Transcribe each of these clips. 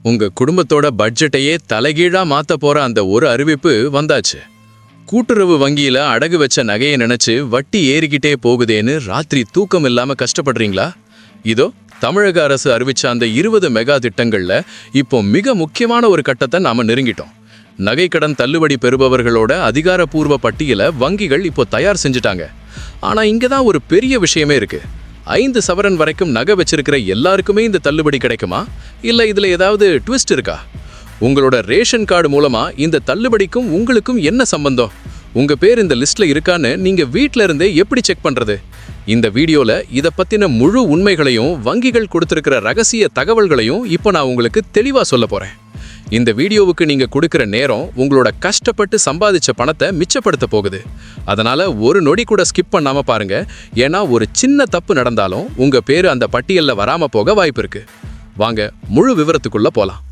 உங்க குடும்பத்தோட பட்ஜெட்டையே தலைகீழா மாத்த போற அந்த ஒரு அறிவிப்பு வந்தாச்சு. கூட்டுறவு வங்கியில அடகு வச்ச நகையை நினைச்சு வட்டி ஏறிக்கிட்டே போகுதேன்னு ராத்திரி தூக்கம் இல்லாம கஷ்டப்படுறீங்களா? இதோ தமிழக அரசு அறிவிச்ச அந்த 20 மெகா திட்டங்கள்ல இப்போ மிக முக்கியமான ஒரு கட்டத்தை நாம நெருங்கிட்டோம். நகைக்கடன் தள்ளுபடி பெறுபவர்களோட அதிகாரப்பூர்வ பட்டியலை வங்கிகள் இப்போ தயார் செஞ்சுட்டாங்க. ஆனா இங்கதான் ஒரு பெரிய விஷயமே இருக்கு. 5 சவரன் வரைக்கும் நகை வச்சிருக்கிற எல்லாருக்குமே இந்த தள்ளுபடி கிடைக்குமா, இல்ல இதுல ஏதாவது ட்விஸ்ட் இருக்கா? உங்களோட ரேஷன் கார்டு மூலமா இந்த தள்ளுபடிக்கும் உங்களுக்கும் என்ன சம்பந்தம்? உங்க பேர் இந்த லிஸ்ட்ல இருக்கான்னு நீங்க வீட்ல இருந்தே எப்படி செக் பண்றது? இந்த வீடியோல இத பத்தின முழு உண்மைகளையும் வங்கிகள் கொடுத்திருக்கிற ரகசிய தகவல்களையும் இப்போ நான் உங்களுக்கு தெளிவா சொல்ல போறேன். இந்த வீடியோவுக்கு நீங்க கொடுக்கிற நேரம் உங்களோட கஷ்டப்பட்டு சம்பாதிச்ச பணத்தை மிச்சப்படுத்த போகுது. அதனால ஒரு நொடி கூட ஸ்கிப் பண்ணாம பாருங்க. ஏன்னா ஒரு சின்ன தப்பு நடந்தாலும் உங்க பேரு அந்த பட்டியல்ல வராம போக வாய்ப்பு இருக்கு. வாங்க முழு விவரத்துக்குள்ள போலாம்.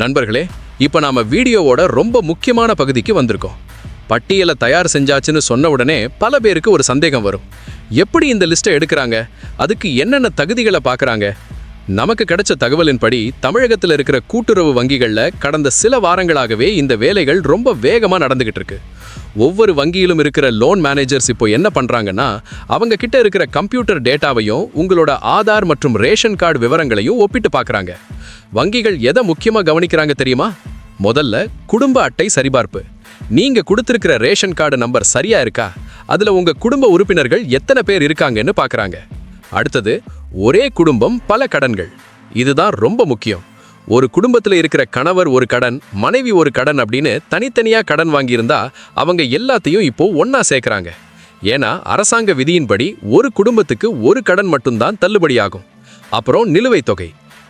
நண்பர்களே, இப்ப நாம வீடியோவோட ரொம்ப முக்கியமான பகுதிக்கு வந்திருக்கோம். பட்டியலை தயார் செஞ்சாச்சுன்னு சொன்ன உடனே பல பேருக்கு ஒரு சந்தேகம் வரும். எப்படி இந்த லிஸ்ட்டை எடுக்கிறாங்க? அதுக்கு என்னென்ன தகுதிகளை பார்க்குறாங்க? நமக்கு கிடைச்ச தகவலின்படி தமிழகத்தில் இருக்கிற கூட்டுறவு வங்கிகளில் கடந்த சில வாரங்களாகவே இந்த வேலைகள் ரொம்ப வேகமாக நடந்துகிட்டு இருக்கு. ஒவ்வொரு வங்கியிலும் இருக்கிற லோன் மேனேஜர்ஸ் இப்போ என்ன பண்ணுறாங்கன்னா, அவங்க கிட்ட இருக்கிற கம்ப்யூட்டர் டேட்டாவையும் உங்களோட ஆதார் மற்றும் ரேஷன் கார்டு விவரங்களையும் ஒப்பிட்டு பார்க்குறாங்க. வங்கிகள் எதை முக்கியமாக கவனிக்கிறாங்க தெரியுமா? முதல்ல குடும்ப அட்டை சரிபார்ப்பு. நீங்க கொடுத்திருக்கிற ரேஷன் கார்டு நம்பர் சரியா இருக்கா, அதுல உங்க குடும்ப உறுப்பினர்கள் எத்தனை பேர் இருக்காங்கன்னு பார்க்கறாங்க. அடுத்தது ஒரே குடும்பம் பல கடன்கள். இதுதான் ரொம்ப முக்கியம். ஒரு குடும்பத்தில் இருக்கிற கணவர் ஒரு கடன், மனைவி ஒரு கடன் அப்படின்னு தனித்தனியா கடன் வாங்கியிருந்தா அவங்க எல்லாத்தையும் இப்போ ஒன்னா சேர்க்கறாங்க. ஏன்னா அரசாங்க விதியின்படி ஒரு குடும்பத்துக்கு ஒரு கடன் மட்டும்தான் தள்ளுபடியாகும். அப்புறம் நிலுவைத் தொகை.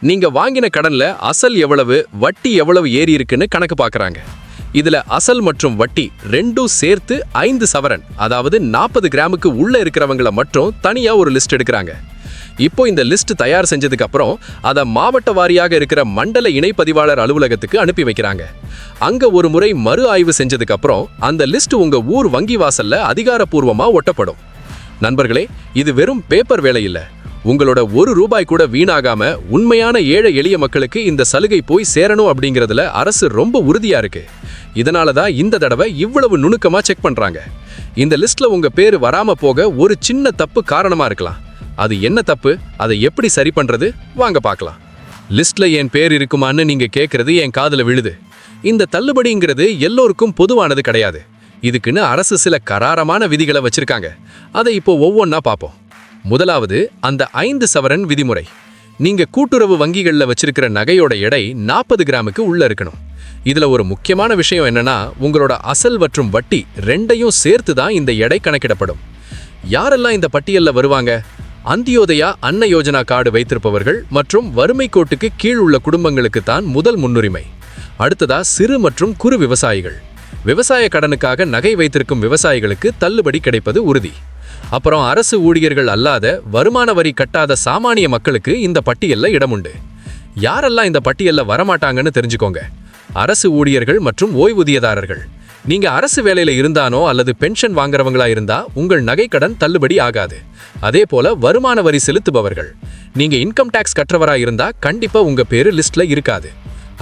நீங்க வாங்கின கடன்ல அசல் எவ்வளவு, வட்டி எவ்வளவு ஏறி இருக்குன்னு கணக்கு பார்க்கறாங்க. இதுல அசல் மற்றும் வட்டி ரெண்டும் சேர்த்து 5 சவரன், அதாவது 40 கிராமுக்கு உள்ள இருக்கிறவங்கள மட்டும் தனியா ஒரு லிஸ்ட் எடுக்கிறாங்க. இப்போ இந்த லிஸ்ட் தயார் செஞ்சதுக்கு அப்புறம் அதை மாவட்ட வாரியாக இருக்கிற மண்டல இணைப்பதிவாளர் அலுவலகத்துக்கு அனுப்பி வைக்கிறாங்க. அங்க ஒரு முறை மறு ஆய்வு செஞ்சதுக்கு அப்புறம் அந்த லிஸ்ட் உங்க ஊர் வங்கி வாசல்ல அதிகாரப்பூர்வமா ஒட்டப்படும். நண்பர்களே, இது வெறும் பேப்பர் வேலை இல்ல. உங்களோட ₹1 கூட வீணாகாம உண்மையான ஏழை எளிய மக்களுக்கு இந்த சலுகை போய் சேரணும் அப்படிங்கிறதுல அரசு ரொம்ப உறுதியா இருக்கு. இதனாலதான் இந்த தடவை இவ்வளவு நுணுக்கமா செக் பண்றாங்க. இந்த லிஸ்ட்ல உங்க பேரு வராம போக ஒரு சின்ன தப்பு காரணமா இருக்கலாம். அது என்ன தப்பு, அதை எப்படி சரி பண்றது, வாங்க பார்க்கலாம். லிஸ்ட்ல என் பேர் இருக்குமான்னு நீங்க கேட்கறது என் காதுல விழுது. இந்த தள்ளுபடிங்கிறது எல்லோருக்கும் பொதுவானது கிடையாது. இதுக்குன்னு அரசு சில கராரமான விதிகளை வச்சிருக்காங்க. அதை இப்போ ஒவ்வொன்னா பார்ப்போம். முதலாவது அந்த 5 சவரன் விதிமுறை. நீங்க கூட்டுறவு வங்கிகள்ல வச்சிருக்கிற நகையோட எடை 40 கிராமுக்கு உள்ள இருக்கணும். இதுல ஒரு முக்கியமான விஷயம் என்னன்னா, உங்களோட அசல் மற்றும் வட்டி ரெண்டையும் சேர்த்து தான் இந்த எடை கணக்கிடப்படும். யாரெல்லாம் இந்த பட்டியல்ல வருவாங்க? அந்தியோதயா அன்ன யோஜனா கார்டு வைத்திருப்பவர்கள் மற்றும் வறுமை கோட்டுக்கு கீழ் உள்ள குடும்பங்களுக்கு தான் முதல் முன்னுரிமை. அடுத்ததா சிறு மற்றும் குறு விவசாயிகள். விவசாய கடனுக்காக நகை வைத்திருக்கும் விவசாயிகளுக்கு தள்ளுபடி கிடைப்பது உறுதி. அப்புறம் அரசு ஊழியர்கள் அல்லாத வருமான வரி கட்டாத சாமானிய மக்களுக்கு இந்த பட்டியல்ல இடம் உண்டு. யாரெல்லாம் இந்த பட்டியல்ல வரமாட்டாங்கன்னு தெரிஞ்சுக்கோங்க. அரசு ஊழியர்கள் மற்றும் ஓய்வூதியதாரர்கள். நீங்க அரசு வேலையில இருந்தானோ அல்லது பென்ஷன் வாங்குறவங்களா இருந்தா உங்கள் நகைக்கடன் தள்ளுபடி ஆகாது. அதே போல வருமான வரி செலுத்துபவர்கள். நீங்க இன்கம் டாக்ஸ் கற்றவரா இருந்தா கண்டிப்பா உங்க பேரு லிஸ்ட்ல இருக்காது.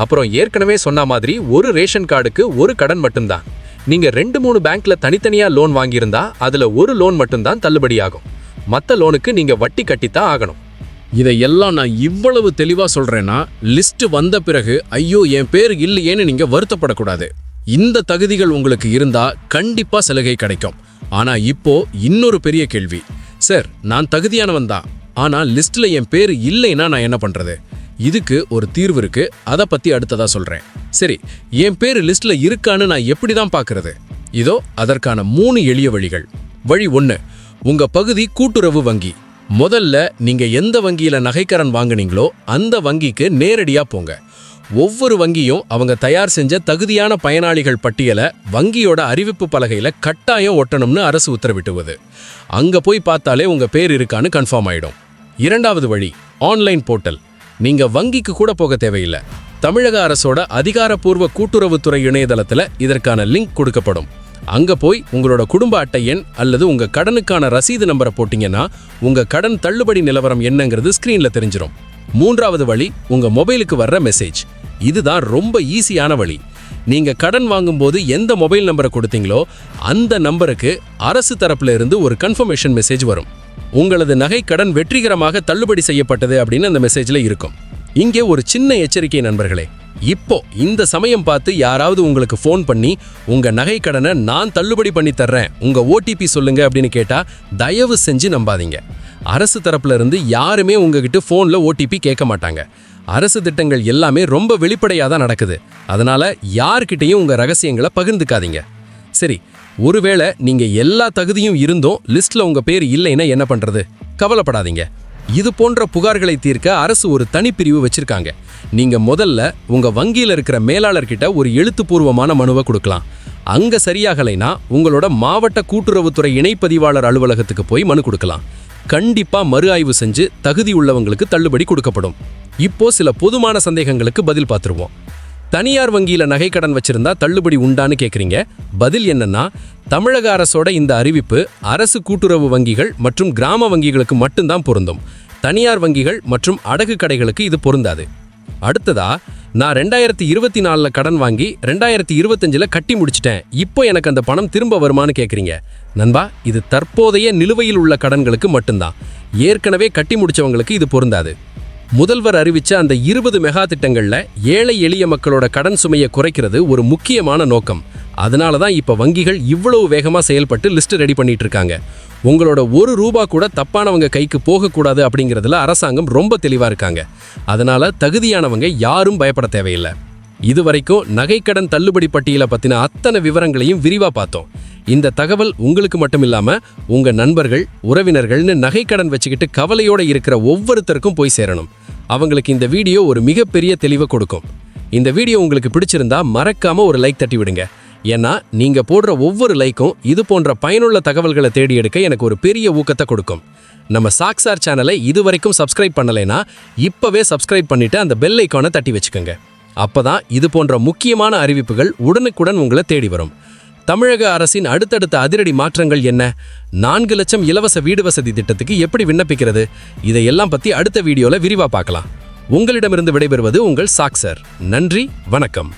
அப்புறம் ஏற்கனவே சொன்ன மாதிரி ஒரு ரேஷன் கார்டுக்கு ஒரு கடன் மட்டும்தான். நீங்க 2-3 பேங்க்ல தனித்தனியா லோன் வாங்கியிருந்தா அதுல ஒரு லோன் மட்டும்தான் தள்ளுபடியாகும். மற்ற லோனுக்கு நீங்க வட்டி கட்டித்தான் ஆகணும். இதையெல்லாம் நான் இவ்வளவு தெளிவா சொல்றேன்னா, லிஸ்ட் வந்த பிறகு ஐயோ என் பேர் இல்லையேன்னு நீங்க வருத்தப்படக்கூடாது. இந்த தகுதிகள் உங்களுக்கு இருந்தா கண்டிப்பா சலுகை கிடைக்கும். ஆனா இப்போ இன்னொரு பெரிய கேள்வி. சார், நான் தகுதியானவன் தான், ஆனா லிஸ்ட்ல என் பேர் இல்லைன்னா நான் என்ன பண்றது? இதுக்கு ஒரு தீர்வு இருக்கு. அதை பத்தி அடுத்ததா சொல்றேன். சரி, என் பேரு லிஸ்ட்ல இருக்கான்னு நான் எப்படிதான் பாக்குறது? இதோ அதற்கான 3 எளிய வழிகள். வழி 1, உங்க பகுதி கூட்டுறவு வங்கி. முதல்ல நீங்க எந்த வங்கியில நகைக்கடன் வாங்குனீங்களோ அந்த வங்கிக்கு நேரடியா போங்க. ஒவ்வொரு வங்கியும் அவங்க தயார் செஞ்ச தகுதியான பயனாளிகள் பட்டியலை வங்கியோட அறிவிப்பு பலகையில கட்டாயம் ஒட்டணும்னு அரசு உத்தரவிட்டுவது. அங்க போய் பார்த்தாலே உங்க பேர் இருக்கான்னு கன்ஃபார்ம் ஆயிடும். இரண்டாவது வழி ஆன்லைன் போர்ட்டல். நீங்க வங்கிக்கு கூட போக தேவையில்லை. தமிழக அரசோட அதிகாரப்பூர்வ கூட்டுறவுத்துறை இணையதளத்துல இதற்கான லிங்க் கொடுக்கப்படும். அங்க போய் உங்களோட குடும்ப அட்டை எண் அல்லது உங்க கடனுக்கான ரசீது நம்பரை போட்டீங்கன்னா உங்க கடன் தள்ளுபடி நிலவரம் என்னங்கிறது ஸ்கிரீன்ல தெரிஞ்சிடும். மூன்றாவது வழி உங்க மொபைலுக்கு வர்ற மெசேஜ். இதுதான் ரொம்ப ஈஸியான வழி. நீங்க கடன் வாங்கும்போது எந்த மொபைல் நம்பரை கொடுத்தீங்களோ அந்த நம்பருக்கு அரசு தரப்புல இருந்து ஒரு கன்ஃபர்மேஷன் மெசேஜ் வரும். உங்களது நகை கடன் வெற்றிகரமாக தள்ளுபடி செய்யப்பட்டது அப்படின்னு அந்த மெசேஜ்ல இருக்கும். இங்கே ஒரு சின்ன எச்சரிக்கை நண்பர்களே, இப்போ இந்த சமயம் பார்த்து யாராவது உங்களுக்கு ஃபோன் பண்ணி உங்க நகை கடனை நான் தள்ளுபடி பண்ணி தர்றேன், உங்க ஓடிபி சொல்லுங்க அப்படின்னு கேட்டா தயவு செஞ்சு நம்பாதீங்க. அரசு தரப்புல இருந்து யாருமே உங்ககிட்ட ஃபோன்ல ஓடிபி கேட்க மாட்டாங்க. அரசு திட்டங்கள் எல்லாமே ரொம்ப வெளிப்படையாக தான் நடக்குது. அதனால யார்கிட்டையும் உங்க ரகசியங்களை பகிர்ந்துக்காதீங்க. சரி, ஒருவேளை நீங்க எல்லா தகுதியும் இருந்தும் லிஸ்ட்ல உங்க பேர் இல்லைன்னா என்ன பண்றது? கவலைப்படாதீங்க. இது போன்ற புகார்களை தீர்க்க அரசு ஒரு தனிப்பிரிவு வச்சிருக்காங்க. நீங்க முதல்ல உங்க வங்கியில் இருக்கிற மேலாளர்கிட்ட ஒரு எழுத்துப்பூர்வமான மனுவை கொடுக்கலாம். அங்க சரியாகலைனா உங்களோட மாவட்ட கூட்டுறவுத்துறை இணைப்பதிவாளர் அலுவலகத்துக்கு போய் மனு கொடுக்கலாம். கண்டிப்பா மறு ஆய்வு செஞ்சு தகுதி உள்ளவங்களுக்கு தள்ளுபடி கொடுக்கப்படும். இப்போ சில பொதுமான சந்தேகங்களுக்கு பதில் பார்த்துருவோம். தனியார் வங்கியில நகை கடன் வச்சிருந்தா தள்ளுபடி உண்டான்னு கேக்குறீங்க. பதில் என்னன்னா, தமிழக அரசோட இந்த அறிவிப்பு அரசு கூட்டுறவு வங்கிகள் மற்றும் கிராம வங்கிகளுக்கு மட்டும்தான் பொருந்தும். தனியார் வங்கிகள் மற்றும் அடகு கடைகளுக்கு இது பொருந்தாது. அடுத்ததா, நான் 2024 கடன் வாங்கி 2025 கட்டி முடிச்சிட்டேன், இப்போ எனக்கு அந்த பணம் திரும்ப வருமானு கேக்குறீங்க. நண்பா, இது தற்போதைய நிலுவையில் உள்ள கடன்களுக்கு மட்டும்தான். ஏற்கனவே கட்டி முடிச்சவங்களுக்கு இது பொருந்தாது. முதல்வர் அறிவிச்ச அந்த 20 மெகா திட்டங்கள்ல ஏழை எளிய மக்களோட கடன் சுமையை குறைக்கிறது ஒரு முக்கியமான நோக்கம். அதனால தான் இப்ப வங்கிகள் இவ்வளவு வேகமா செயல்பட்டு லிஸ்ட் ரெடி பண்ணிட்டு இருக்காங்க. உங்களோட ₹1 கூட தப்பானவங்க கைக்கு போகக்கூடாது அப்படிங்கிறதுல அரசாங்கம் ரொம்ப தெளிவா இருக்காங்க. அதனால தகுதியானவங்க யாரும் பயப்பட தேவையில்லை. இதுவரைக்கும் நகைக்கடன் தள்ளுபடி பட்டியலை பத்தின அத்தனை விவரங்களையும் விரிவா பார்த்தோம். இந்த தகவல் உங்களுக்கு மட்டும் இல்லாம உங்க நண்பர்கள், உறவினர்கள்னு நகைக்கடன் வச்சுக்கிட்டு கவலையோட இருக்கிற ஒவ்வொருத்தருக்கும் போய் சேரணும். அவங்களுக்கு இந்த வீடியோ ஒரு மிகப்பெரிய தெளிவை கொடுக்கும். இந்த வீடியோ உங்களுக்கு பிடிச்சிருந்தா மறக்காம ஒரு லைக் தட்டி விடுங்க. ஏன்னா நீங்க போடுற ஒவ்வொரு லைக்கும் இது போன்ற பயனுள்ள தகவல்களை தேடி எடுக்க எனக்கு ஒரு பெரிய ஊக்கத்தை கொடுக்கும். நம்ம சாக்ஸார் சேனலை இதுவரைக்கும் சப்ஸ்கிரைப் பண்ணலைன்னா இப்பவே சப்ஸ்கிரைப் பண்ணிட்டு அந்த பெல் ஐக்கானை தட்டி வச்சுக்கோங்க. அப்பதான் இது போன்ற முக்கியமான அறிவிப்புகள் உடனுக்குடன் உங்களை தேடி வரும். தமிழக அரசின் அடுத்தடுத்த அதிரடி மாற்றங்கள் என்ன? 4 லட்சம் இலவச வீடு வசதி திட்டத்துக்கு எப்படி விண்ணப்பிக்கிறது? இதையெல்லாம் பத்தி அடுத்த வீடியோல விரிவா பார்க்கலாம். உங்களிடமிருந்து விடைபெறுவது உங்கள் சாக்ஸர். நன்றி, வணக்கம்.